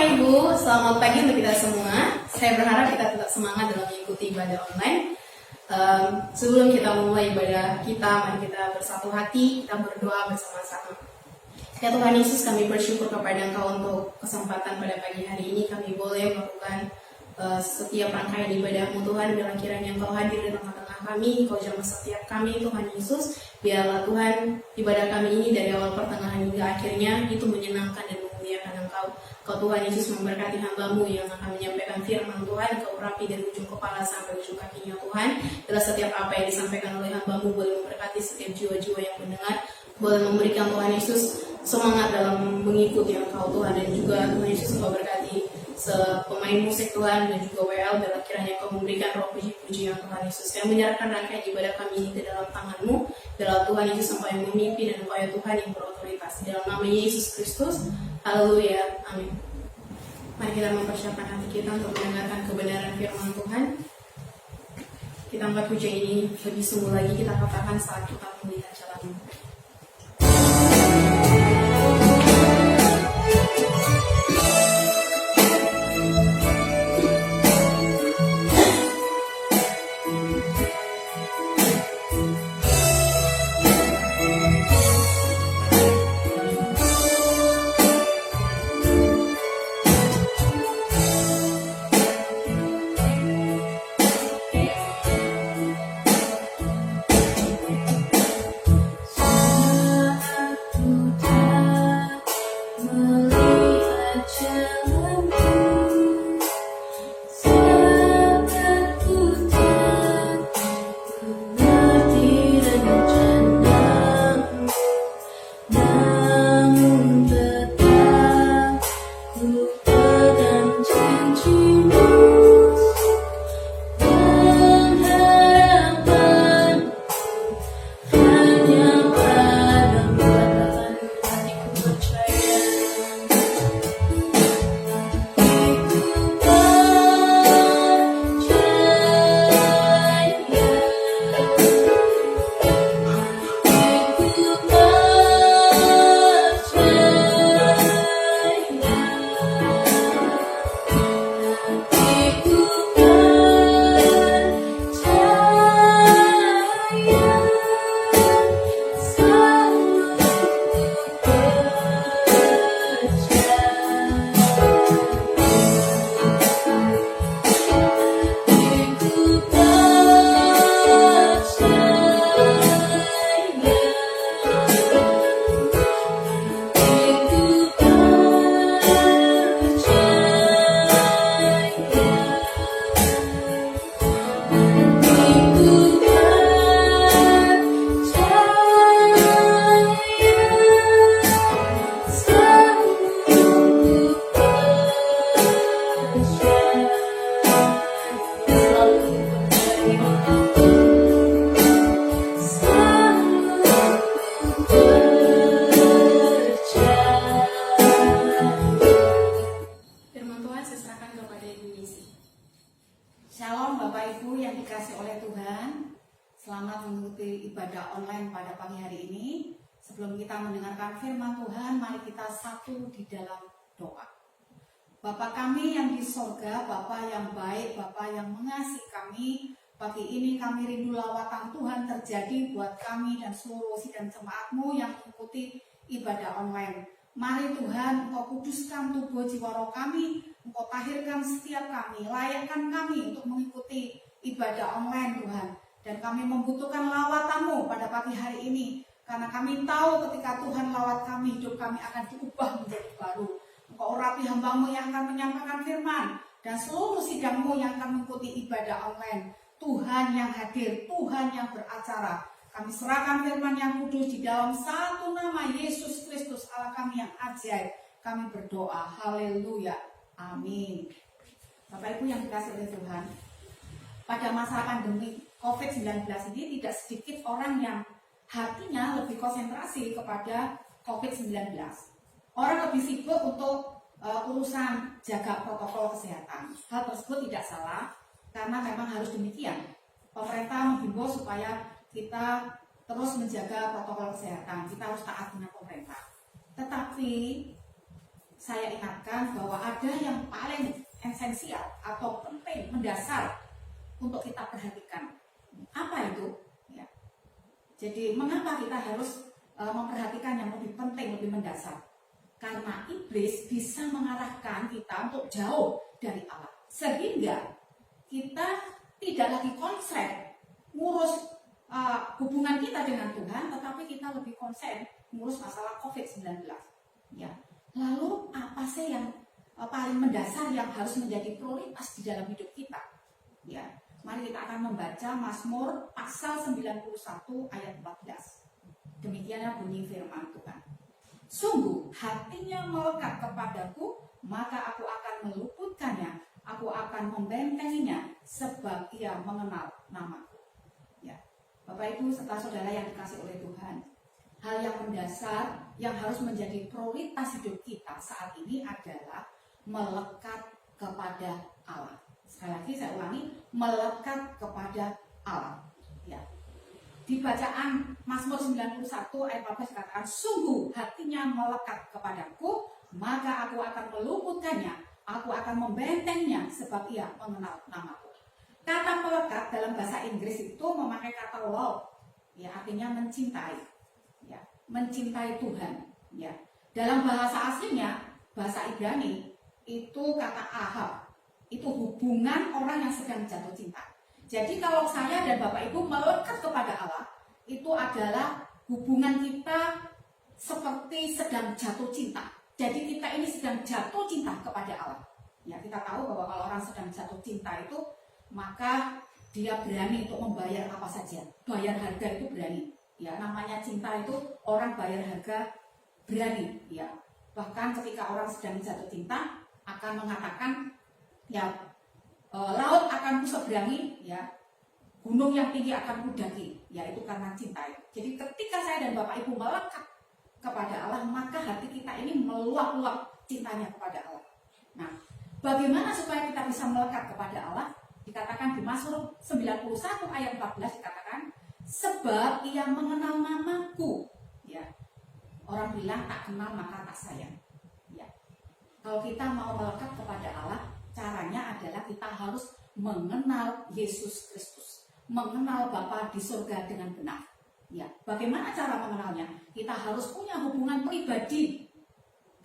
Ibu, selamat pagi untuk kita semua. Saya berharap kita tetap semangat dalam mengikuti ibadah online. Sebelum kita memulai ibadah kita, mari kita bersatu hati, kita berdoa bersama-sama. Ya Tuhan Yesus, kami bersyukur kepada Engkau untuk kesempatan pada pagi hari ini. Kami boleh melakukan setiap rangkaian ibadah-Mu Tuhan. Biarlah kiranya Engkau hadir di tengah-tengah kami, Engkau jamah setiap kami Tuhan Yesus. Biarlah Tuhan ibadah kami ini dari awal pertengahan hingga akhirnya itu menyenangkan dan memuliakan Engkau. Kau Tuhan Yesus memberkati hamba-Mu yang akan menyampaikan firman Tuhan. Kau urapi dari ujung kepala sampai ujung kakinya Tuhan. Dalam setiap apa yang disampaikan oleh hamba-Mu boleh memberkati setiap jiwa-jiwa yang mendengar. Boleh memberikan Tuhan Yesus semangat dalam mengikuti Engkau Tuhan. Dan juga Tuhan Yesus Engkau berkati pemain musik Tuhan dan juga WL. Biarlah kiranya Kau memberikan roh puji-pujian Tuhan Yesus. Kami menyerahkan rangkaian ibadah kami ini ke dalam tangan-Mu. Biarlah Tuhan Yesus Engkau yang memimpin dan Engkau ya Tuhan yang berotoritas. Dalam nama Yesus Kristus. Haleluya, amin. Mari kita mempersiapkan hati kita untuk mendengarkan kebenaran firman Tuhan. Kita angkat pujian ini lebih sungguh lagi, kita katakan saat kita melihat jalan-Mu. Shalom Bapak Ibu yang dikasih oleh Tuhan. Selamat mengikuti ibadah online pada pagi hari ini. Sebelum kita mendengarkan firman Tuhan, mari kita satu di dalam doa. Bapa kami yang di sorga, Bapa yang baik, Bapa yang mengasihi kami, pagi ini kami rindu lawatan Tuhan terjadi buat kami dan seluruh sidang jemaat-Mu yang mengikuti ibadah online. Mari Tuhan, Engkau kuduskan tubuh jiwa roh kami, Engkau tahirkan setiap kami, layakkan kami untuk mengikuti ibadah online Tuhan. Dan kami membutuhkan lawatan-Mu pada pagi hari ini, karena kami tahu ketika Tuhan lawat kami, hidup kami akan diubah menjadi baru. Engkau urapi hamba-Mu yang akan menyampaikan firman, dan seluruh sidang-Mu yang akan mengikuti ibadah online. Tuhan yang hadir, Tuhan yang beracara. Kami serahkan firman yang kudus di dalam satu nama Yesus Kristus Allah kami yang ajaib. Kami berdoa, haleluya, amin. Bapak Ibu yang dikasih oleh Tuhan, pada masa pandemi COVID-19 ini tidak sedikit orang yang hatinya lebih konsentrasi kepada COVID-19. Orang lebih sibuk untuk urusan jaga protokol kesehatan. Hal tersebut tidak salah, karena memang harus demikian. Pemerintah menghimbau supaya kita terus menjaga protokol kesehatan, kita harus taat dengan pemerintah. Tetapi saya ingatkan bahwa ada yang paling esensial atau penting, mendasar untuk kita perhatikan. Apa itu? Ya. Jadi mengapa kita harus memperhatikan yang lebih penting, lebih mendasar? Karena iblis bisa mengarahkan kita untuk jauh dari Allah, sehingga kita tidak lagi konsen ngurus hubungan kita dengan Tuhan, tetapi kita lebih konsen ngurus masalah COVID-19. Ya. Lalu apa sih yang paling mendasar yang harus menjadi prioritas di dalam hidup kita? Ya. Mari kita akan membaca Mazmur pasal 91 ayat 14. Demikianlah bunyi firman Tuhan. Sungguh hatinya melekat kepadaku, maka aku akan meluputkannya, aku akan membentenginya, sebab ia mengenal namaku. Ya. Bapak Ibu serta saudara yang dikasih oleh Tuhan, hal yang mendasar yang harus menjadi prioritas hidup kita saat ini adalah melekat kepada Allah. Sekali lagi saya ulangi, melekat kepada Allah. Ya. Di bacaan Mazmur 91 ayat 14 dikatakan, sungguh hatinya melekat kepadaku, maka aku akan meluputkannya, aku akan membentenginya, sebab ia mengenal namaku. Kata melekat dalam bahasa Inggris itu memakai kata love, ya, artinya mencintai, ya, mencintai Tuhan. Ya. Dalam bahasa aslinya, bahasa Ibrani, itu kata ahab, itu hubungan orang yang sedang jatuh cinta. Jadi kalau saya dan Bapak Ibu melekat kepada Allah, itu adalah hubungan kita seperti sedang jatuh cinta. Jadi kita ini sedang jatuh cinta kepada Allah. Ya, kita tahu bahwa kalau orang sedang jatuh cinta itu, maka dia berani untuk membayar apa saja. Bayar harga itu berani. Ya, namanya cinta itu orang bayar harga berani. Ya, bahkan ketika orang sedang jatuh cinta akan mengatakan, ya, laut akan kuseberangi, ya, gunung yang tinggi akan kudaki, yaitu karena cinta. Jadi ketika saya dan Bapak Ibu melekat kepada Allah, maka hati kita ini meluap-luap cintanya kepada Allah. Nah, bagaimana supaya kita bisa melekat kepada Allah? Dikatakan di Mazmur 91 ayat 14 dikatakan, sebab ia mengenal namaku. Ya. Orang bilang tak kenal maka tak sayang. Ya. Kalau kita mau melekat kepada Allah, caranya adalah kita harus mengenal Yesus Kristus, mengenal Bapa di surga dengan benar. Ya, bagaimana cara mengenalnya? Kita harus punya hubungan pribadi,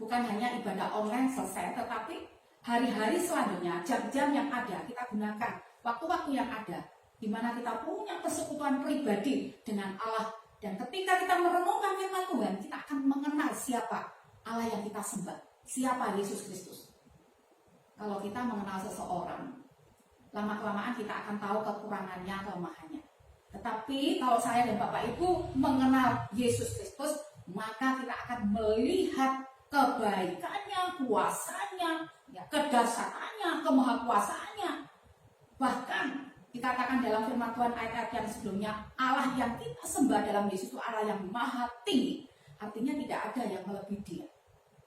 bukan hanya ibadah online selesai, tetapi hari-hari selanjutnya, jam-jam yang ada kita gunakan, waktu-waktu yang ada, di mana kita punya persekutuan pribadi dengan Allah. Dan ketika kita merenungkan firman Tuhan, kita akan mengenal siapa Allah yang kita sembah, siapa Yesus Kristus. Kalau kita mengenal seseorang, lama-kelamaan kita akan tahu kekurangannya, kelemahannya. Tetapi kalau saya dan Bapak Ibu mengenal Yesus Kristus, maka kita akan melihat kebaikannya, kuasanya, ya, kedasarannya, kemahakuasaannya. Bahkan dikatakan dalam firman Tuhan ayat-ayat yang sebelumnya, Allah yang kita sembah dalam Yesus itu Allah yang maha tinggi. Artinya tidak ada yang melebihi Dia.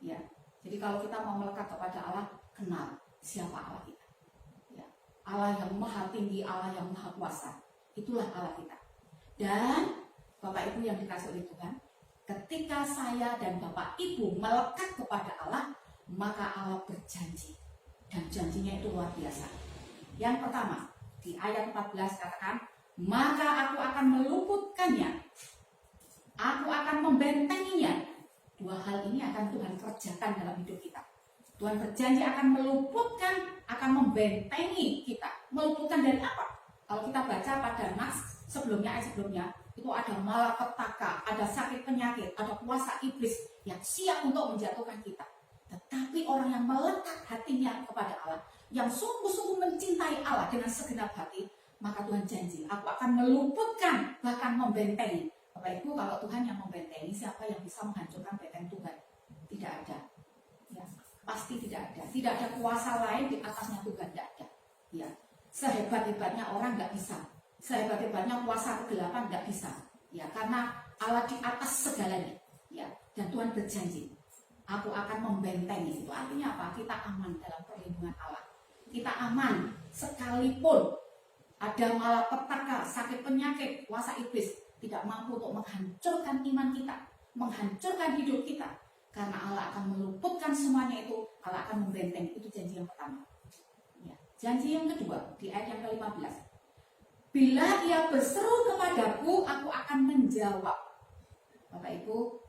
Ya. Jadi kalau kita mau melekat kepada Allah, kenal siapa Allah kita. Ya. Allah yang maha tinggi, Allah yang maha kuasa. Itulah Allah kita. Dan Bapak Ibu yang dikasih oleh Tuhan, ketika saya dan Bapak Ibu melekat kepada Allah, maka Allah berjanji. Dan janjinya itu luar biasa. Yang pertama, di ayat 14 katakan, maka aku akan meluputkannya, aku akan membentenginya. Dua hal ini akan Tuhan kerjakan dalam hidup kita. Tuhan berjanji akan meluputkan, akan membentengi kita. Meluputkan dari apa? Kalau kita baca pada nas sebelumnya, ayat sebelumnya, itu ada malapetaka, ada sakit penyakit, ada kuasa iblis yang siap untuk menjatuhkan kita. Tetapi orang yang melekat hatinya kepada Allah, yang sungguh-sungguh mencintai Allah dengan segenap hati, maka Tuhan janji, aku akan meluputkan, bahkan membentengi. Bapak Ibu, kalau Tuhan yang membentengi, siapa yang bisa menghancurkan benteng Tuhan? Tidak ada. Ya, pasti tidak ada. Tidak ada kuasa lain di atasnya Tuhan, tidak ada. Ya. Sehebat-hebatnya orang nggak bisa, sehebat-hebatnya kuasa kegelapan nggak bisa, ya, karena Allah di atas segalanya, ya. Dan Tuhan berjanji, aku akan membentengi. Itu artinya apa? Kita aman dalam perlindungan Allah. Kita aman sekalipun ada malapetaka, sakit penyakit, kuasa iblis tidak mampu untuk menghancurkan iman kita, menghancurkan hidup kita. Karena Allah akan meluputkan semuanya itu, Allah akan membentengi. Itu janji yang pertama. Ya. Janji yang kedua di ayat yang ke-15. Bila ia berseru kepadaku, aku akan menjawab. Bapak Ibu,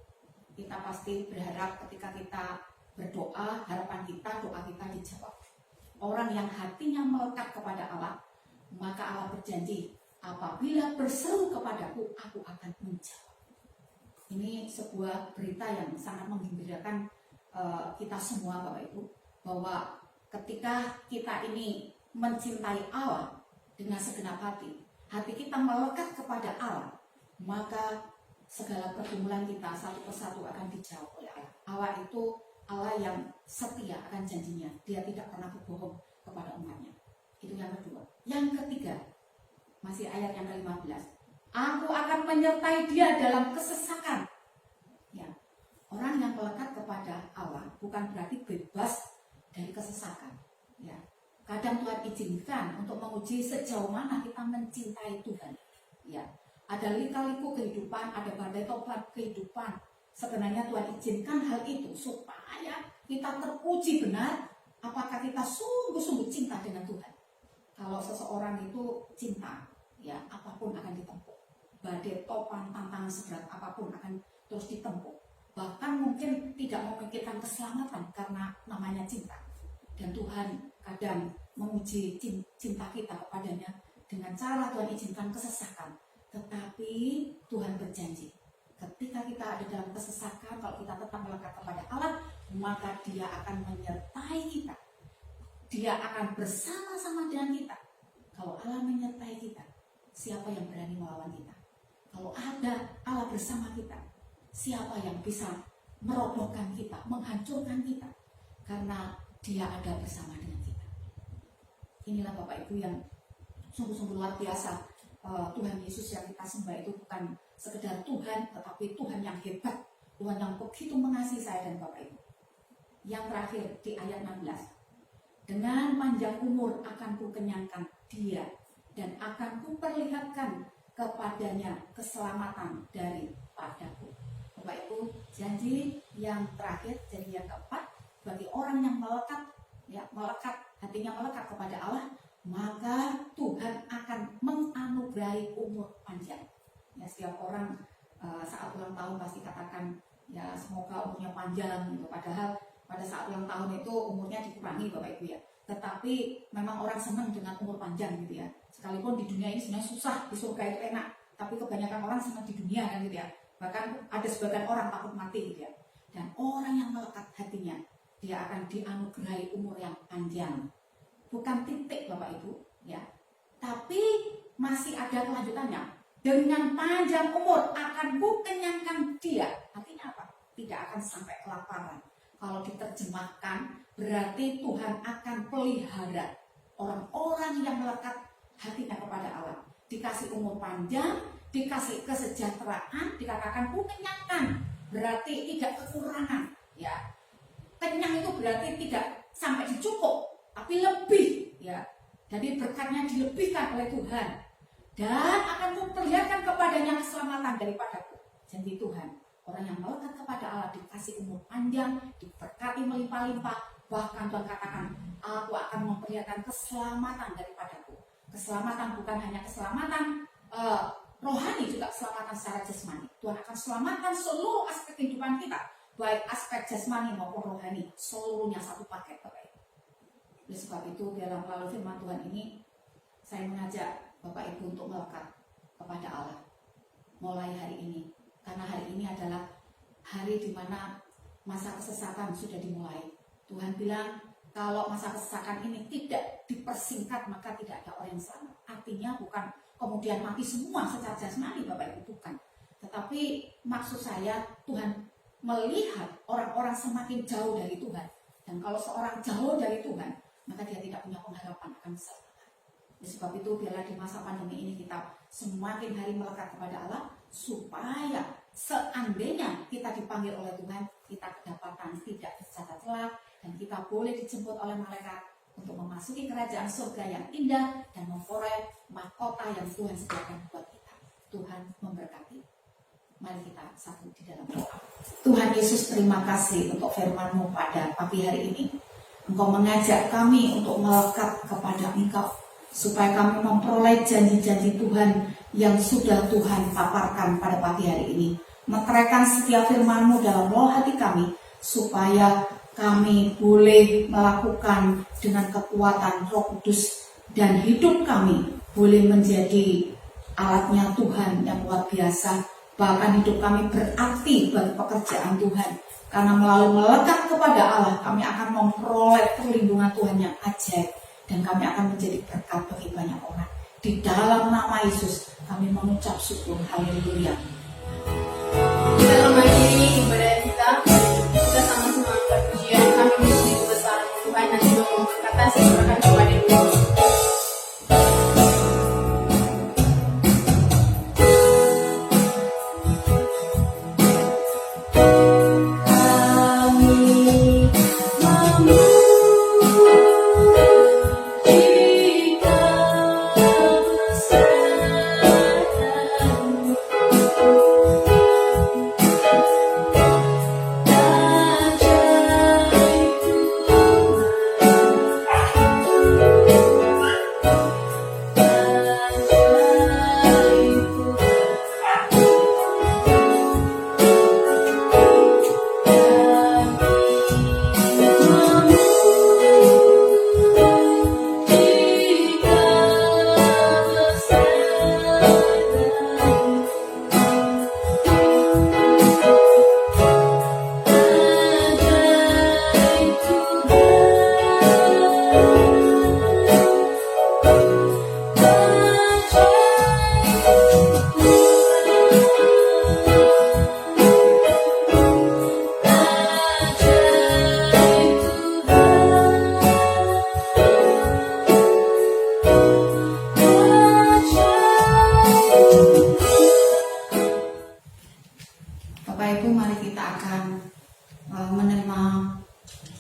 kita pasti berharap ketika kita berdoa, harapan kita, doa kita dijawab. Orang yang hatinya melekat kepada Allah, maka Allah berjanji, apabila berseru kepadaku, aku akan menjawab. Ini sebuah berita yang sangat menggembirakan kita semua Bapak Ibu, bahwa ketika kita ini mencintai Allah dengan segenap hati kita melekat kepada Allah, maka segala pergumulan kita satu persatu akan dijawab oleh Allah. Allah itu Allah yang setia akan janjinya, Dia tidak pernah berbohong kepada umatnya. Itu yang kedua. Yang ketiga, masih ayat yang ke-15. Aku akan menyertai dia dalam kesesakan. Ya, orang yang melekat kepada Allah bukan berarti bebas dari kesesakan. Ya, kadang Tuhan izinkan untuk menguji sejauh mana kita mencintai Tuhan. Ya, ada lika-liku kehidupan, ada badai tobat kehidupan. Sebenarnya Tuhan izinkan hal itu supaya kita teruji benar apakah kita sungguh-sungguh cinta dengan Tuhan. Kalau seseorang itu cinta, ya apapun akan ditempuh. Badai topan, tantangan seberat apapun akan terus ditempuh. Bahkan mungkin tidak memikirkan keselamatan karena namanya cinta. Dan Tuhan kadang menguji cinta kita kepadanya dengan cara Tuhan izinkan kesesakan. Tetapi Tuhan berjanji, ketika kita ada dalam kesesakan, kalau kita tetap melekat kepada Allah, maka Dia akan menyertai kita. Dia akan bersama-sama dengan kita. Kalau Allah menyertai kita, siapa yang berani melawan kita? Kalau ada Allah bersama kita, siapa yang bisa merobohkan kita, menghancurkan kita? Karena Dia ada bersama dengan kita. Inilah Bapak Ibu yang sungguh-sungguh luar biasa. Tuhan Yesus yang kita sembah itu bukan sekedar Tuhan, tetapi Tuhan yang hebat, Tuhan yang begitu mengasihi saya dan Bapak Ibu. Yang terakhir di ayat 16. Dengan panjang umur akan kukenyangkan dia dan akan kuperlihatkan kepadanya keselamatan daripadaku. Bapak Ibu, janji yang terakhir, janji yang keempat, bagi orang yang melekat, hatinya melekat kepada Allah, maka Tuhan akan menganugerahi umur panjang. Ya, setiap orang saat ulang tahun pasti katakan, ya semoga umurnya panjang gitu. Padahal pada saat ulang tahun itu umurnya dikurangi Bapak Ibu ya. Tetapi memang orang senang dengan umur panjang gitu ya. Sekalipun di dunia ini sebenarnya susah, di surga itu enak. Tapi kebanyakan orang senang di dunia kan gitu ya. Bahkan ada sebagian orang takut mati gitu ya. Dan orang yang melekat hatinya, dia akan dianugerahi umur yang panjang. Bukan titik Bapak Ibu ya. Tapi masih ada kelanjutannya. Dengan panjang umur akan kukenyangkan dia. Artinya apa? Tidak akan sampai kelaparan. Kalau diterjemahkan, berarti Tuhan akan pelihara orang-orang yang melekat hatinya kepada Allah. Dikasih umur panjang, dikasih kesejahteraan, dikatakan kukenyangkan. Berarti tidak kekurangan. Ya, kenyang itu berarti tidak sampai dicukup, tapi lebih. Ya, jadi berkatnya dilebihkan oleh Tuhan. Dan akan kuperlihatkan kepadanya keselamatan daripadaku. Janji Tuhan. Orang yang melekat kepada Allah dikasih umur panjang, diberkati melimpah-limpah. Bahkan Tuhan katakan, aku akan memperlihatkan keselamatan daripadaku. Keselamatan bukan hanya keselamatan rohani, juga keselamatan secara jasmani. Tuhan akan selamatkan seluruh aspek kehidupan kita, baik aspek jasmani maupun rohani, seluruhnya satu paket Bapak Ibu. Oleh sebab itu, dalam melalui firman Tuhan ini, saya mengajak Bapak Ibu untuk melekat kepada Allah mulai hari ini. Karena hari ini adalah hari di mana masa kesesakan sudah dimulai. Tuhan bilang kalau masa kesesakan ini tidak dipersingkat maka tidak ada orang yang selamat. Artinya bukan kemudian mati semua secara jasmani Bapak Ibu, bukan. Tetapi maksud saya Tuhan melihat orang-orang semakin jauh dari Tuhan. Dan kalau seorang jauh dari Tuhan maka dia tidak punya pengharapan akan keselamatan. Sebab itu biarlah di masa pandemi ini kita semakin hari melekat kepada Allah, supaya seandainya kita dipanggil oleh Tuhan, kita kedapatan tidak tercatat celah, dan kita boleh dijemput oleh malaikat untuk memasuki kerajaan surga yang indah dan memperoleh mahkota yang Tuhan sediakan buat kita. Tuhan memberkati. Mari kita satu di dalam doa. Tuhan Yesus, terima kasih untuk firman-Mu pada pagi hari ini. Engkau mengajak kami untuk melekat kepada Engkau, supaya kami memperoleh janji-janji Tuhan yang sudah Tuhan paparkan pada pagi hari ini. Meteraikan setiap firman-Mu dalam roh hati kami, supaya kami boleh melakukan dengan kekuatan Roh Kudus, dan hidup kami boleh menjadi alatnya Tuhan yang luar biasa. Bahkan hidup kami berarti bagi pekerjaan Tuhan, karena melalui melekat kepada Allah kami akan memperoleh perlindungan Tuhan yang ajaib, dan kami akan menjadi berkat bagi banyak orang. Di dalam nama Yesus kami mengucap syukur. Haleluya. Kita akan mengakhiri ibadah kita sama-sama angkat pujian. Kami memuji kebesaran Tuhan dan juga memberkati serahkan kepada Tuhan. Bapak Ibu, mari kita akan menerima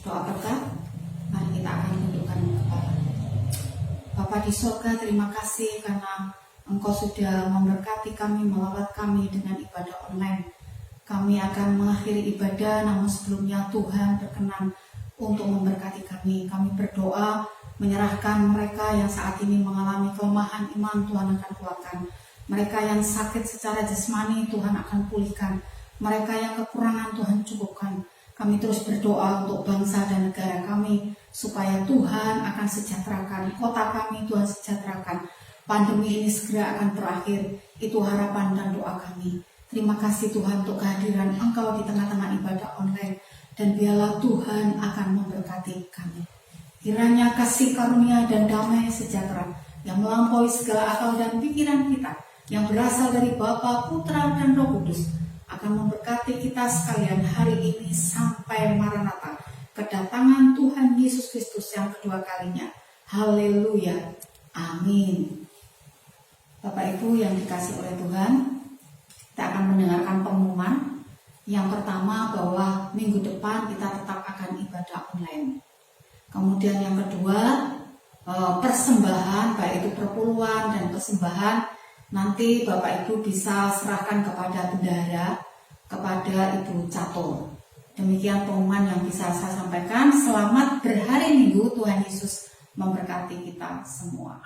doa berkat. Mari kita akan tundukkan kepala. Bapak di surga, terima kasih karena Engkau sudah memberkati kami, melawat kami dengan ibadah online. Kami akan mengakhiri ibadah, namun sebelumnya Tuhan berkenan untuk memberkati kami. Kami berdoa menyerahkan mereka yang saat ini mengalami kelemahan iman, Tuhan akan kuatkan. Mereka yang sakit secara jasmani, Tuhan akan pulihkan. Mereka yang kekurangan, Tuhan cukupkan. Kami terus berdoa untuk bangsa dan negara kami, supaya Tuhan akan sejahterakan kota kami, Tuhan sejahterakan. Pandemi ini segera akan berakhir. Itu harapan dan doa kami. Terima kasih Tuhan untuk kehadiran Engkau di tengah-tengah ibadah online. Dan biarlah Tuhan akan memberkati kami. Kiranya kasih karunia dan damai sejahtera yang melampaui segala akal dan pikiran kita, yang berasal dari Bapa, Putra, dan Roh Kudus, akan memberkati kita sekalian hari ini sampai Maranatha, kedatangan Tuhan Yesus Kristus yang kedua kalinya. Haleluya. Amin. Bapak Ibu yang dikasih oleh Tuhan, kita akan mendengarkan pengumuman. Yang pertama, bahwa minggu depan kita tetap akan ibadah online. Kemudian yang kedua, persembahan, baik itu perpuluhan dan persembahan, nanti Bapak Ibu bisa serahkan kepada bendahara, kepada Ibu Catur. Demikian pengumuman yang bisa saya sampaikan. Selamat berhari Minggu, Tuhan Yesus memberkati kita semua.